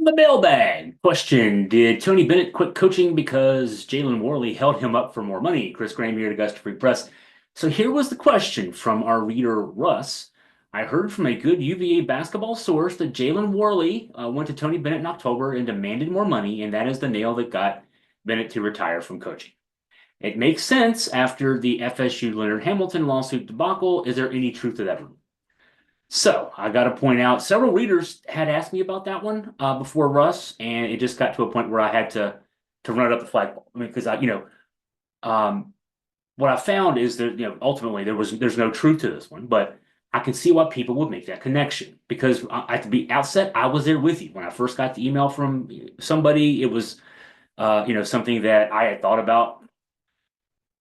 The mailbag question. Did Tony Bennett quit coaching because Jalen Warley held him up for more money? Chris Graham here at Augusta Free Press. So here was the question from our reader, Russ. I heard from a good UVA basketball source that Jalen Warley went to Tony Bennett in October and demanded more money, and that is the nail that got Bennett to retire from coaching. It makes sense after the FSU Leonard Hamilton lawsuit debacle. Is there any truth to that rumor? So I got to point out, several readers had asked me about that one before Russ, and it just got to a point where I had to run it up the flagpole. I mean, because um, what I found is that ultimately there's no truth to this one, but I can see why people would make that connection because at the outset I was there with you when I first got the email from somebody. It was something that I had thought about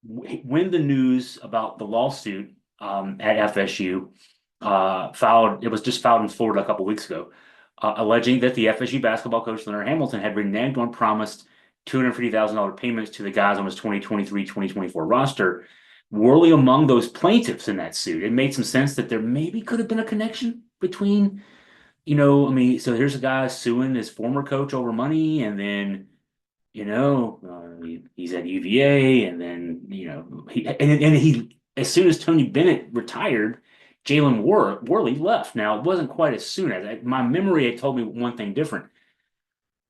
when the news about the lawsuit at FSU filed. It was just filed in Florida a couple weeks ago, alleging that the FSU basketball coach Leonard Hamilton had reneged on promised $250,000 payments to the guys on his 2023-2024 roster. Worley among those plaintiffs in that suit. It made some sense that there maybe could have been a connection between, I mean, so here's a guy suing his former coach over money, and then, he's at UVA, and then, he, as soon as Tony Bennett retired, Worley left. Now, it wasn't quite as soon as my memory had told me one thing different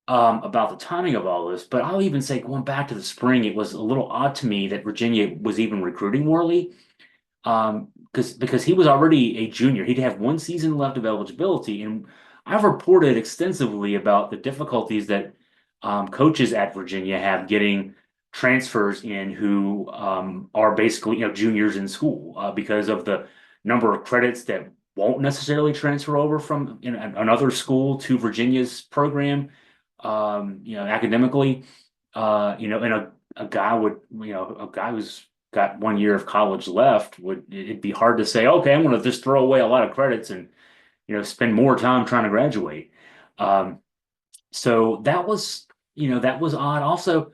about the timing of all this, but I'll even say going back to the spring, it was a little odd to me that Virginia was even recruiting Worley because he was already a junior. He'd have one season left of eligibility, and I've reported extensively about the difficulties that coaches at Virginia have getting transfers in who are basically juniors in school because of the number of credits that won't necessarily transfer over from another school to Virginia's program, academically, and a guy would, a guy who's got 1 year of college left it'd be hard to say, okay, I'm going to just throw away a lot of credits and, spend more time trying to graduate. Um, so that was odd. Also,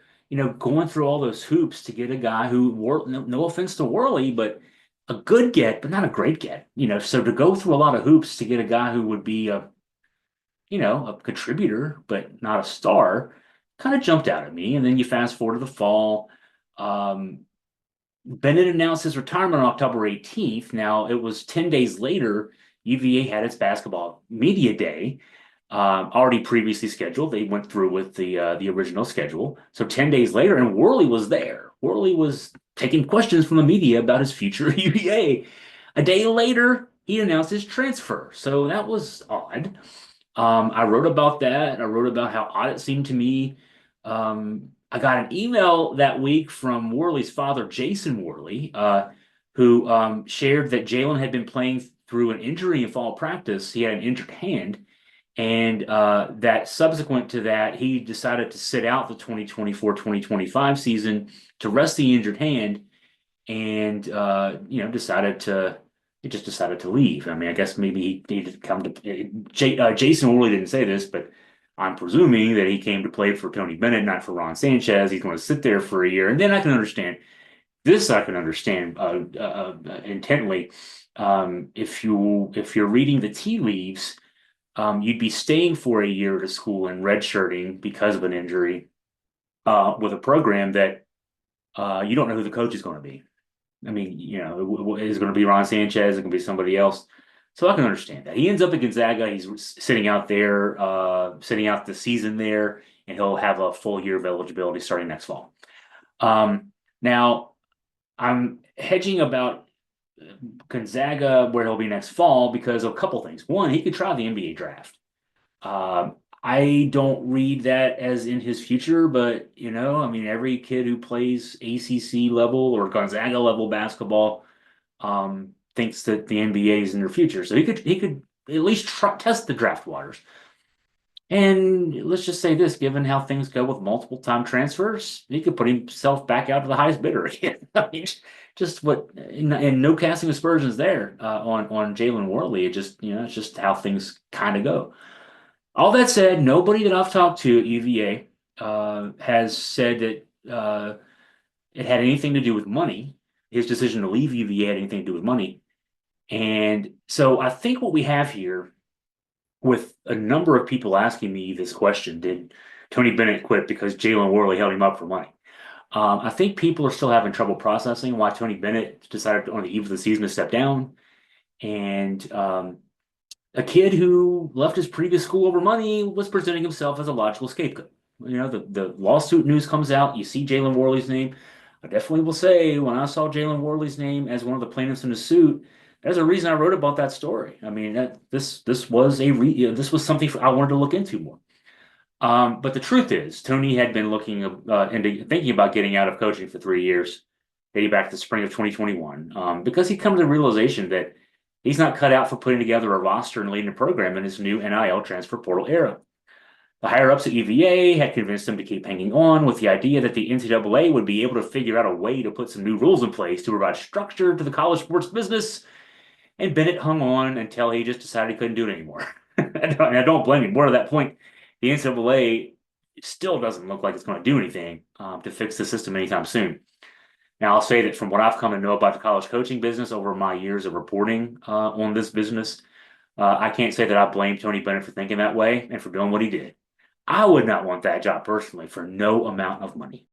going through all those hoops to get a guy who, no offense to Worley, but a good get, but not a great get. So to go through a lot of hoops to get a guy who would be a contributor, but not a star, kind of jumped out at me. And then you fast forward to the fall. Um, Bennett announced his retirement on October 18th. Now, it was 10 days later, UVA had its basketball media day, already previously scheduled. They went through with the original schedule. So 10 days later, and Worley was there. Worley was taking questions from the media about his future at UVA. A day later, he announced his transfer. So that was odd. I wrote about that. I wrote about how odd it seemed to me. I got an email that week from Worley's father, Jason Worley, who shared that Jalen had been playing through an injury in fall practice. He had an injured hand, and that subsequent to that, he decided to sit out the 2024-2025 season to rest the injured hand, and decided to he just decided to leave. I mean, I guess maybe he needed to come to. Jason Worley didn't say this, but I'm presuming that he came to play for Tony Bennett, not for Ron Sanchez. He's going to sit there for a year, and then I can understand this. I can understand intently. If you're reading the tea leaves, you'd be staying for a year at a school and redshirting because of an injury with a program that you don't know who the coach is going to be. I mean, is it going to be Ron Sanchez? Is it going to be somebody else? So I can understand that. He ends up at Gonzaga. He's sitting out there, sitting out the season there, and he'll have a full year of eligibility starting next fall. Now, I'm hedging about Gonzaga, where he'll be next fall, because of a couple things. One, he could try the NBA draft. I don't read that as in his future, but I mean, every kid who plays ACC level or Gonzaga level basketball thinks that the NBA is in their future. So he could at least test the draft waters. And let's just say this, given how things go with multiple time transfers, he could put himself back out to the highest bidder again. I mean, just what, and no casting aspersions there on Jalen Worley. It just, it's just how things kind of go. All that said, nobody that I've talked to at UVA has said that it had anything to do with money. His decision to leave UVA had anything to do with money. And so I think what we have here with a number of people asking me this question, did Tony Bennett quit because Jalen Warley held him up for money? I think people are still having trouble processing why Tony Bennett decided on the eve of the season to step down. And a kid who left his previous school over money was presenting himself as a logical scapegoat. The lawsuit news comes out, you see Jalen Warley's name. I definitely will say when I saw Jalen Warley's name as one of the plaintiffs in the suit, there's a reason I wrote about that story. I mean, this was this was something I wanted to look into more. But the truth is, Tony had been looking into thinking about getting out of coaching for 3 years, dating back to the spring of 2021, because he'd come to the realization that he's not cut out for putting together a roster and leading a program in his new NIL transfer portal era. The higher ups at UVA had convinced him to keep hanging on with the idea that the NCAA would be able to figure out a way to put some new rules in place to provide structure to the college sports business, and Bennett hung on until he just decided he couldn't do it anymore. And I don't blame him. More to that point, the NCAA still doesn't look like it's going to do anything to fix the system anytime soon. Now, I'll say that from what I've come to know about the college coaching business over my years of reporting on this business, I can't say that I blame Tony Bennett for thinking that way and for doing what he did. I would not want that job personally for no amount of money.